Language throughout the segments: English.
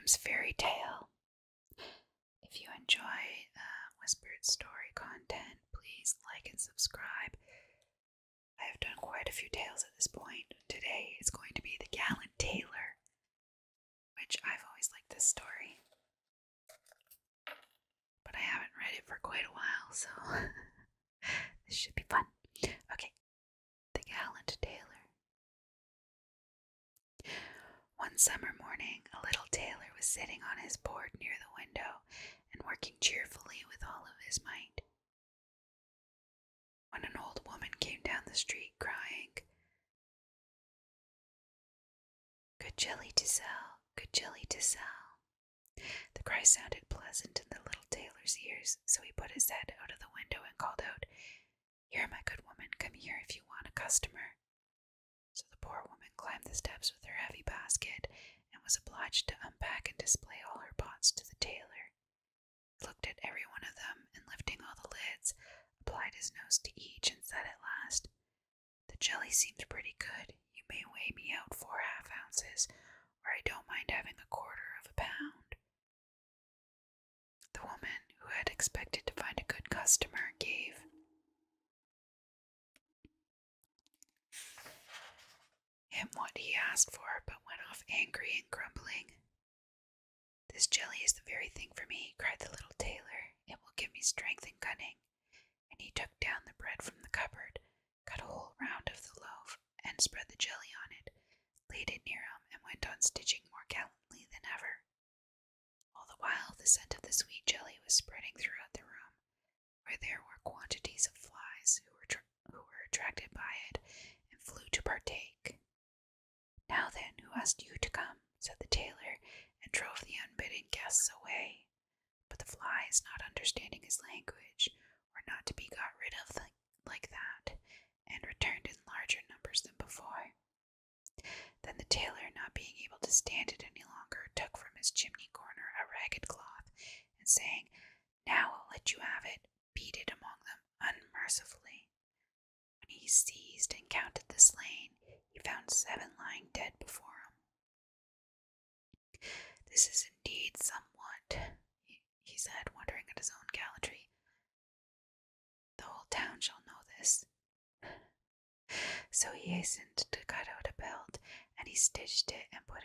Grimm's fairy tale. If you enjoy whispered story content, please like and subscribe. I have done quite a few tales at this point. Today is going to be the Gallant Tailor, which I've always liked this story, but I haven't read it for quite a while, so this should be fun. Okay, the Gallant Tailor. One summer morning, a little tailor was sitting on his board near the window and working cheerfully with all of his might, when an old woman came down the street crying, "Good jelly to sell, good jelly to sell." The cry sounded pleasant in the little tailor's ears, so he put his head out of the window and called out, "Here, my good woman, come here if you want a customer." So the poor woman climbed the steps with her heavy basket and was obliged to unpack and display all her pots to the tailor. He looked at every one of them and, lifting all the lids, applied his nose to each and said at last, "The jelly seems pretty good. You may weigh me out 4 half-ounces, or I don't mind having a 1/4 of a pound." The woman, who had expected to find a good customer, gave him what he asked for, but went off angry and grumbling. "This jelly is the very thing for me," cried the little tailor. "It will give me strength and cunning." And he took down the bread from the cupboard, cut a whole round of the loaf, and spread the jelly on it, laid it near him, and went on stitching more gallantly than ever. All the while the scent of the sweet jelly was spreading throughout the room, where there were quantities of flies who were attracted by it and flew to partake. "Now then, who asked you to come?" said the tailor, and drove the unbidden guests away. But the flies, not understanding his language, were not to be got rid of like that, and returned in larger numbers than before. Then the tailor, not being able to stand it any longer, took from his chimney corner a ragged cloth, and saying, "Now I'll let you have it," beat it among them unmercifully. When he seized and counted the slain, he found 7 lying dead before him. "This is indeed somewhat," he said, wondering at his own gallantry. "The whole town shall know this." So he hastened to cut out a belt, and he stitched it and put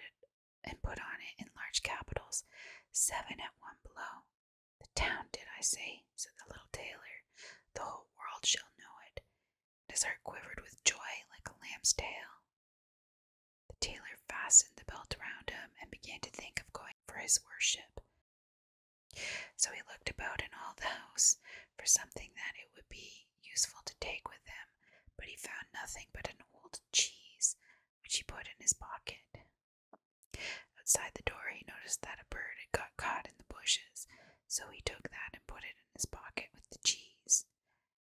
on it in large capitals, 7 at 1 blow. "The town, did I say?" said the little tailor. "The whole world shall know it." And his heart quivered with joy like a lamb's tail. The tailor fastened the belt around him and began to think of going for his worship. So he looked about in all the house for something that it would be useful to take with him, but he found nothing but an old cheese, which he put in his pocket. Outside the door he noticed that a bird had got caught in the bushes, so he took that and put it in his pocket with the cheese.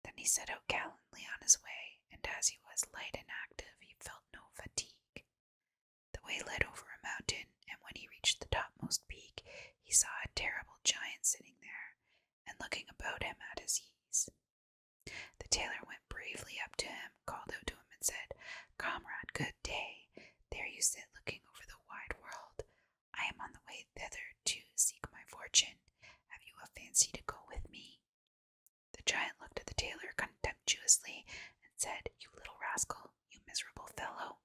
Then he set out gallantly on his way, and as he was light and active, he felt no fatigue. The way led over a mountain, and when he reached the topmost peak, he saw a terrible giant sitting there, and looking about him at his ease. The tailor went bravely up to him, called out to him, and said, "Comrade, good day. There you sit looking over the wide world. I am on the way thither to seek my fortune. Have you a fancy to go with me?" The giant looked at the tailor contemptuously and said, "You little rascal, you miserable fellow."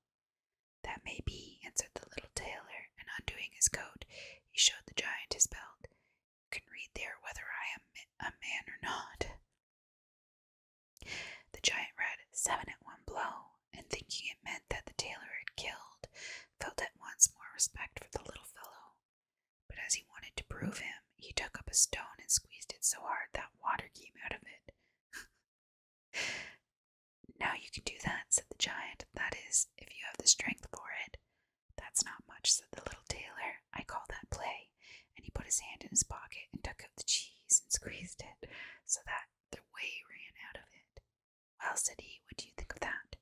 "That may be," answered the little tailor, and undoing his coat, he showed the giant his belt. "You can read there whether I am a man or not." The giant read 7 at 1 blow, and thinking it meant that the tailor had killed, felt at once more respect for the little fellow. But as he wanted to prove him, he took up a stone and squeezed it so hard that water came out of it. "Now you can do that," said the giant. "That is, if you have the strength for it." "That's not much," said the little tailor. "I call that play." And he put his hand in his pocket and took out the cheese and squeezed it so that the whey ran out of it. "Well," said he, "what do you think of that?"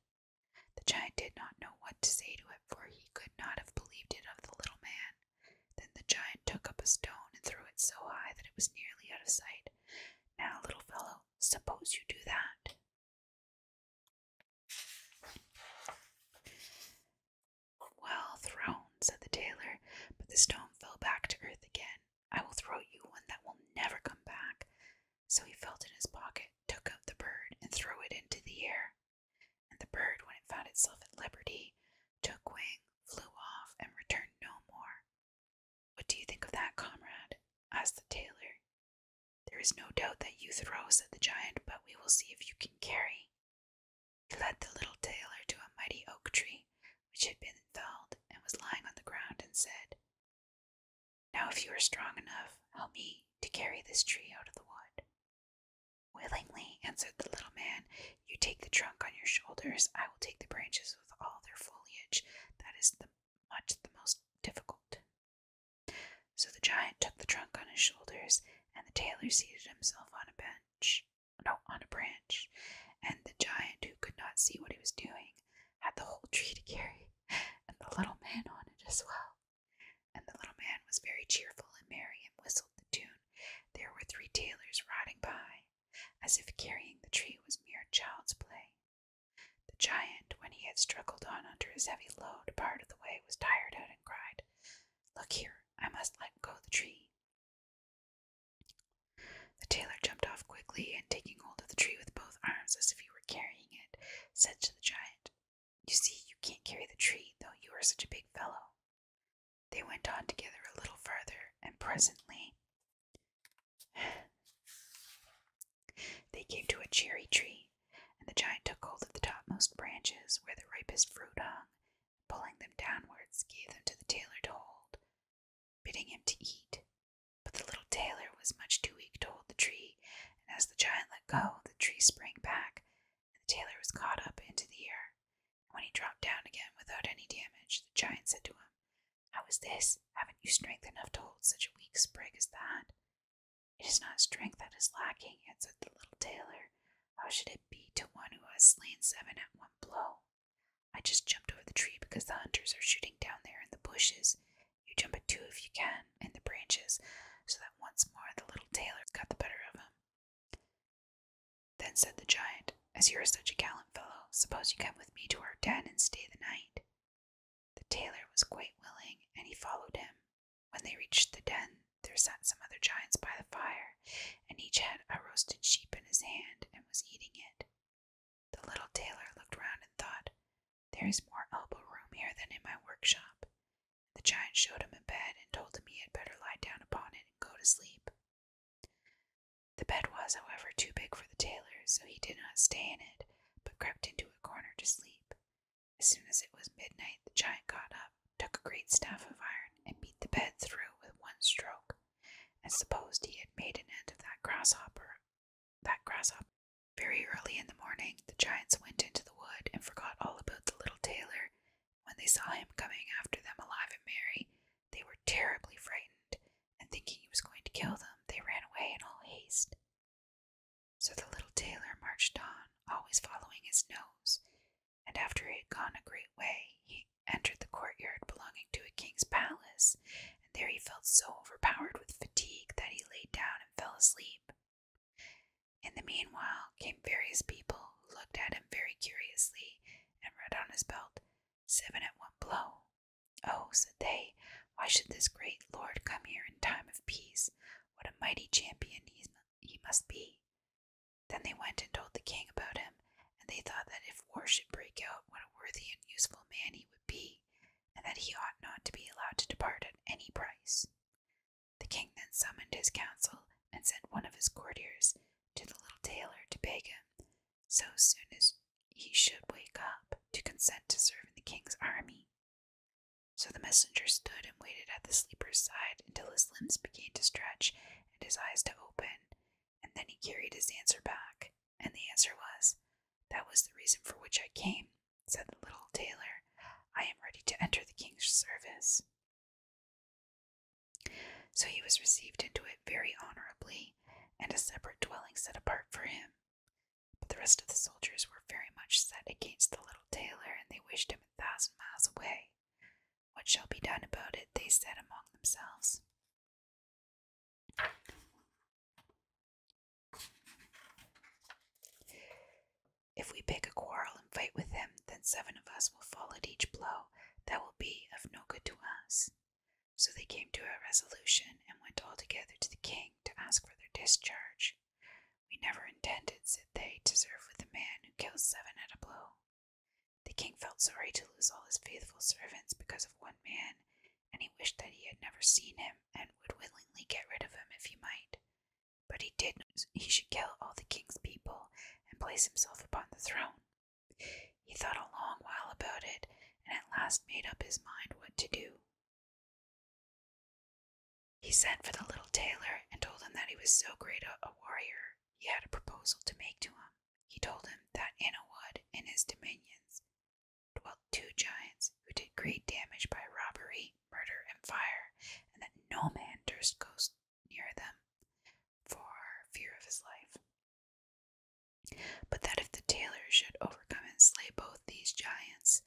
The giant did not know what to say to it, for he could not have believed it of the little man. Then the giant took up a stone and threw it so high that it was nearly out of sight. "Now, little fellow, suppose you do that." "Well thrown," said the tailor, but the stone fell back to So he felt in his pocket, took out the bird, and threw it into the air. And the bird, when it found itself at liberty, took wing, flew off, and returned no more. What do you think of that, comrade? Asked the tailor. There is no doubt that you throw, said the giant, but we will see if you can carry. He led the little tailor to a mighty oak tree, which had been felled and was lying on the ground, and said, Now if you are strong enough, help me to carry this tree out of the wood. Willingly, answered the little man. You take the trunk on your shoulders, I will take the branches with all their foliage. That is much the most difficult. So the giant took the trunk on his shoulders, and the tailor seated himself on a branch, and the giant, who could not see what he was doing, had the whole tree to carry, and the little man on it as well. And the little man was very cheerful and merry, and whistled the tune. There were 3 tailors riding by, as if carrying the tree was mere child's play. The giant, when he had struggled on under his heavy load, part of the way was tired out, and cried, Look here, I must let go the tree. The tailor jumped off quickly, and taking hold of the tree with both arms as if he were carrying it, said to the giant, You see, you can't carry the tree, though you are such a big fellow. They went on together a little farther, and presently they came to a cherry tree, and the giant took hold of the topmost branches, where the ripest fruit hung, and pulling them downwards, gave them to the tailor to hold, bidding him to eat. But the little tailor was much too weak to hold the tree, and as the giant let go, the tree sprang back, and the tailor was caught up into the air. And when he dropped down again without any damage, the giant said to him, How is this? Haven't you strength enough to hold such a weak sprig as that? It is not strength that is lacking, answered the little tailor. How should it be to one who has slain 7 at one blow? I just jumped over the tree because the hunters are shooting down there in the bushes. You jump at 2 if you can, in the branches, so that once more the little tailor got the better of him. Then said the giant, As you are such a gallant fellow, suppose you come with me to our den and stay the night. The tailor was quite willing, and he followed him. When they reached the den, there sat some other giants by the fire, and each had a roasted sheep in his hand and was eating it. The little tailor looked round and thought, There is more elbow room here than in my workshop. The giant showed him a bed and told him he had better lie down upon it and go to sleep. The bed was, however, too big for the tailor, so he did not stay in it, but crept into a corner to sleep. As soon as it was midnight, the giant got up, took a great staff of iron, and beat the bed through with one stroke, and supposed he had made an end of that grasshopper. Very early in the morning, the giants went into the wood and forgot all about the little tailor. When they saw him coming after them alive and merry, they were terribly frightened, and thinking he was going to kill them, they ran away in all haste. So the little tailor marched on, always following his nose, and after he had gone a great way, he entered the courtyard belonging to a king's palace, and there he felt so overpowered with fatigue that he lay down and fell asleep. In the meanwhile came various people who looked at him very curiously, and read on his belt, 7 at one blow. Oh, said they, why should this great lord come here in time of peace? What a mighty champion he must be. Then they went and told the king about him, and they thought that if war should break out, what a worthy and useful man he would be, and that he ought not to be allowed to depart at any price. The king then summoned his council, and sent one of his courtiers to the little tailor to beg him, so soon as he should wake up, to consent to serve in the king's army. So the messenger stood and waited at the sleeper's side until his limbs began to stretch and his eyes to open, and then he carried his answer back, and the answer was, That was the reason for which I came, said the little tailor. I am ready to enter the king's service. So he was received into it very honorably, and a separate dwelling set apart for him. But the rest of the soldiers were very much set against the little tailor, and they wished him 1,000 miles away. What shall be done about it? They said among themselves. If we pick a quarrel and fight with him, then 7 of us will fall at each blow. That will be of no good to us. So they came to a resolution, and went all together to the king to ask for their discharge. never intended, said they, to serve with a man who kills 7 at a blow. The king felt sorry to lose all his faithful servants because of one man, and he wished that he had never seen him, and would willingly get rid of him if he might. But he did know he should kill all the king's people and place himself upon the throne. He thought a long while about it, and at last made up his mind what to do. He sent for the little tailor and told him that he was so great a warrior he had a proposal to make to him. He told him that in a wood in his dominions dwelt 2 giants who did great damage by robbery, murder, and fire, and that no man durst go near them for fear of his life. But that if the tailor should overcome and slay both these giants,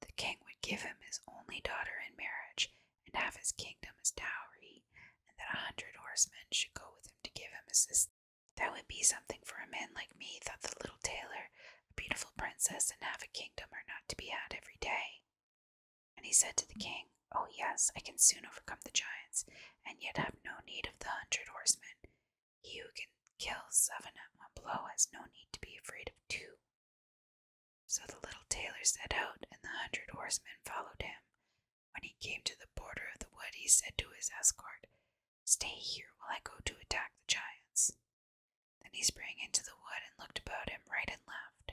the king would give him his only daughter in marriage, and have his kingdom as dowry, and that 100 horsemen should go with him to give him assistance. That would be something for a man like me, thought the little tailor. A beautiful princess and half a kingdom are not to be had every day. And he said to the king, "Oh yes, I can soon overcome the giants, and yet have no need of the 100 horsemen. He who can kill 7 at one blow has no need to be afraid of 2. So the little tailor set out, and the 100 horsemen followed him. When he came to the border of the wood, he said to his escort, "Stay here while I go to attack the giants." Then he sprang into the wood and looked about him right and left.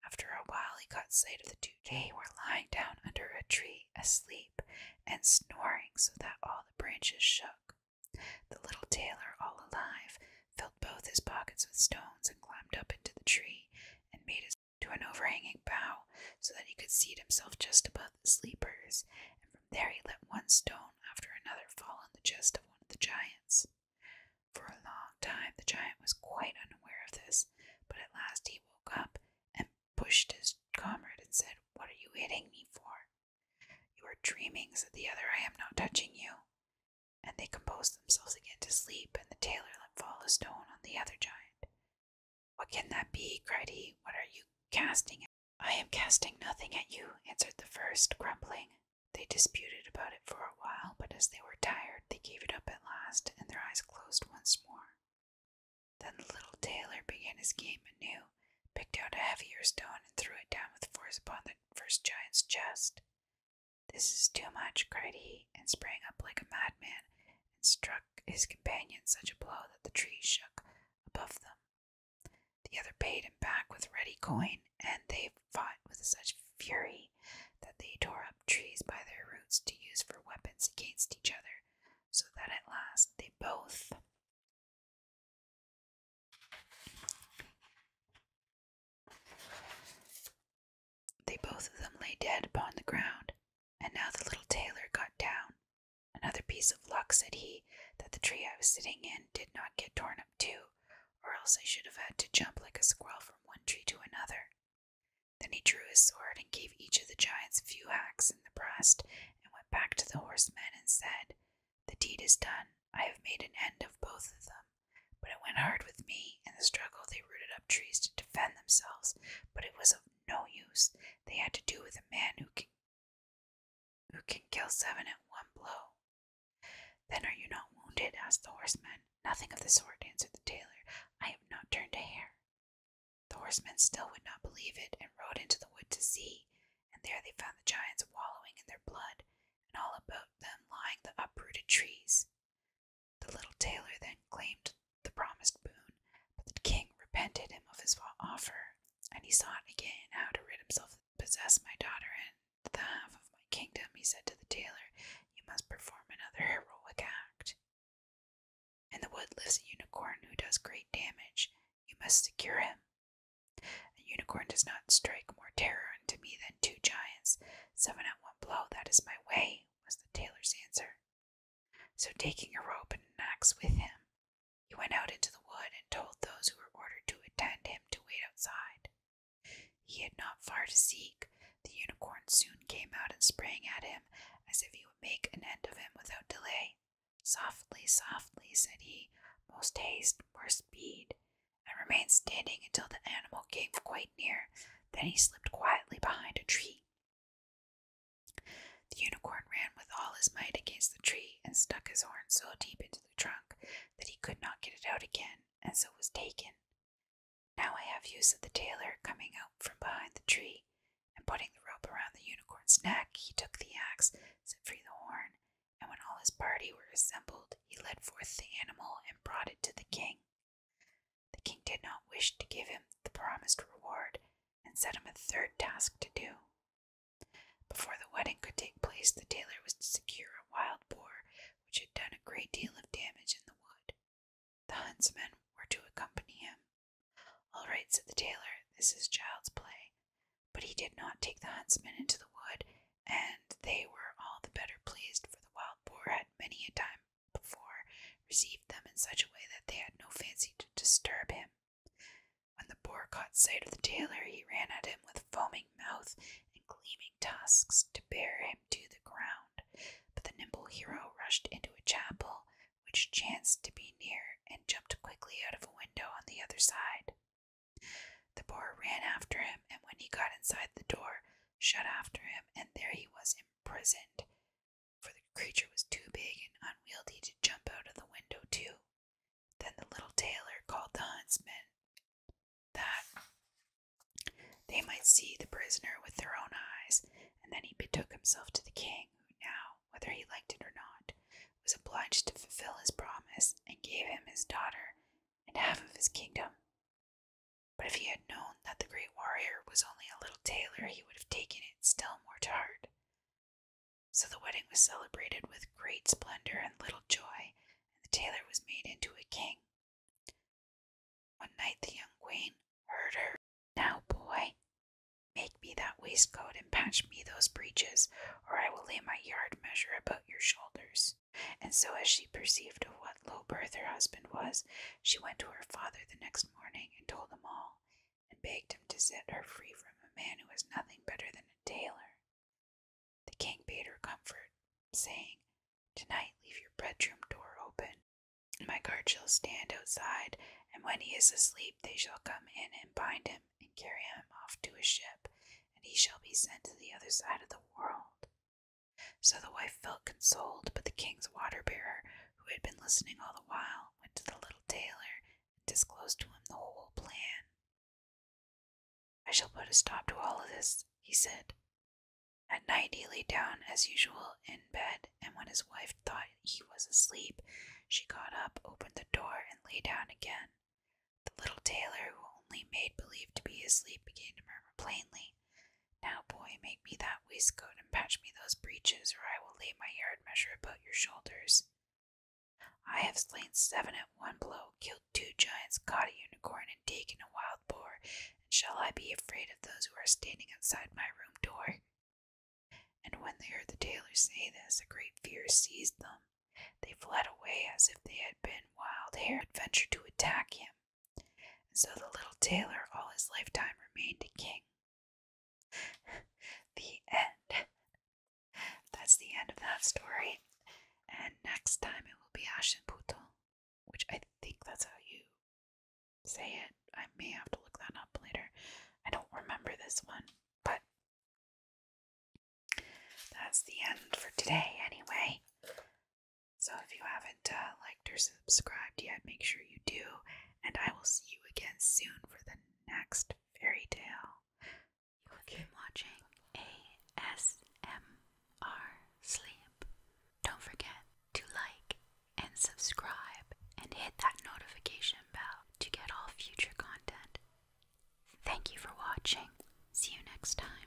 After a while he caught sight of the 2. They were lying down under a tree, asleep, and snoring so that all the branches shook. The little tailor, all alive, filled both his pockets with stones and climbed up into the tree and made his way to an overhanging bough so that he could seat himself just above the sleepers, and from there he let one stone after another fall on the chest of one of the giants. For a long time the giant was quite unaware of this, but at last he woke up and pushed his comrade and said, "What are you hitting me for?" "You are dreaming," said the other. "I am not touching you." And they composed themselves again to sleep, and the tailor let fall a stone on the other giant. "What can that be?" cried he. "What are you casting at?" "I am casting nothing at you," answered the first, grumbling. They disputed about it for a while, but as they were tired, they gave it up at last, and their eyes closed once more. Then the little tailor began his game anew, picked out a heavier stone, and threw it down with force upon the first giant's chest. "This is too much," cried he, and sprang up like a madman, and struck his companion such a blow that the trees shook above them. The other paid him back with ready coin, and they fought with such fury that they tore up trees by their roots to use for weapons against each other, so that at last they both of them lay dead upon the ground. And now the little tailor got down. "Another piece of luck," said he, "that the tree I was sitting in did not get torn up too, or else I should have had to jump like a squirrel from one tree to another." Then he drew his sword and gave each of the giants a few hacks in the breast, and went back to the horsemen and said, "The deed is done. I have made an end of both of them. But it went hard with me. In the struggle they rooted up trees to defend themselves, but it was of no use. They had to do with a man who can kill 7 at one blow." "Then are you not wounded?" asked the horseman. "Nothing of the sort," answered the tailor. "I have not turned a hair." The horsemen still would not believe it, and rode into the wood to see, and there they found the giants wallowing in their blood, and all about them lying the uprooted trees. The little tailor then claimed the promised boon, but the king repented him of his offer, and he sought again how to rid himself. "Possess my daughter and the half of my kingdom," he said to the tailor. "You must perform another heroic act. In the wood lives a unicorn who does great damage. You must secure him." "A unicorn does not strike more terror into me than 2 giants. 7 at one blow, that is my way," was the tailor's answer. So taking a rope and an axe with him, he went out into the wood and told those who were ordered to attend him to wait outside. He had not far to seek. The unicorn soon came out and sprang at him as if he would make an end of him without delay. "Softly, softly," said he, "most haste, more speed," and remained standing until the animal came quite near. Then he slipped quietly behind a tree. The unicorn ran with all his might against the tree, and stuck his horn so deep into the trunk that he could not get it out again, and so was taken. nephew, said the tailor, coming out from behind the tree, and putting the rope around the unicorn's neck, he took the axe, set free the horn, and when all his party were assembled, he led forth the animal and brought it to the king. The king did not wish to give him the promised reward, and set him a third task to do. Before the wedding could take place, the tailor was to secure a wild boar which had done a great deal of damage in the wood. The huntsmen were to accompany him. "All right," said the tailor, "this is child's play." But he did not take the huntsmen into the wood, and they were all the better pleased, for the wild boar had many a time before received them in such a way that they had no fancy to disturb him. When the boar caught sight of the tailor, he ran at him with foaming mouth and gleaming tusks to bear him to the ground, but the nimble hero rushed into a chapel which chanced to be near, and jumped quickly out of a window on the other side. The boar ran after him, and when he got inside the door, shut after him, and there he was imprisoned, for the creature was too big and unwieldy to jump out of the window too. Then the little tailor called the huntsmen, that they might see the prisoner with their own eyes, and then he betook himself to the king, who now, whether he liked it or not, was obliged to fulfill his promise, and gave him his daughter and half of his kingdom. But if he had known that the great warrior was only a little tailor, he would have taken it still more to heart. So the wedding was celebrated with great splendor and little joy, and the tailor was made into a king. One night the young queen heard her, "Now, boy, make me that waistcoat and patch me those breeches, or I will lay my yard measure about your shoulders." And so, as she perceived of what low birth her husband was, she went to her father the next morning and told him all, and begged him to set her free from a man who was nothing better than a tailor. The king bade her comfort, saying, "Tonight leave your bedroom door open. My guard shall stand outside, and when he is asleep they shall come in and bind him and carry him off to a ship, and he shall be sent to the other side of the world." So the wife felt consoled, but the king's water-bearer, who had been listening all the while, went to the little tailor and disclosed to him the whole plan. "I shall put a stop to all of this," he said. At night he lay down as usual in bed, and when his wife thought he was asleep, she got up, opened the door, and lay down again. The little tailor, who only made believe to be asleep, began to murmur plainly, "Now, boy, make me that waistcoat and patch me those breeches, or I will lay my yard measure about your shoulders. I have slain 7 at one blow, killed 2 giants, caught a unicorn, and taken a wild boar, and shall I be afraid of those who are standing outside my room door?" And when they heard the tailor say this, a great fear seized them. They fled away as if they had been wild hares who had ventured to attack him. And so the little tailor all his lifetime remained a king. The end. That's the end of that story. And next time it will be Ashenputo, which I think that's how you say it. I may have to look that up later. I don't remember this one, but that's the end for today anyway. So if you haven't liked or subscribed yet, make sure you do, and I will see you again soon for the next fairy tale. You have been watching ASMR Sleep. Don't forget to like and subscribe and hit that notification bell to get all future content. Thank you for watching. See you next time.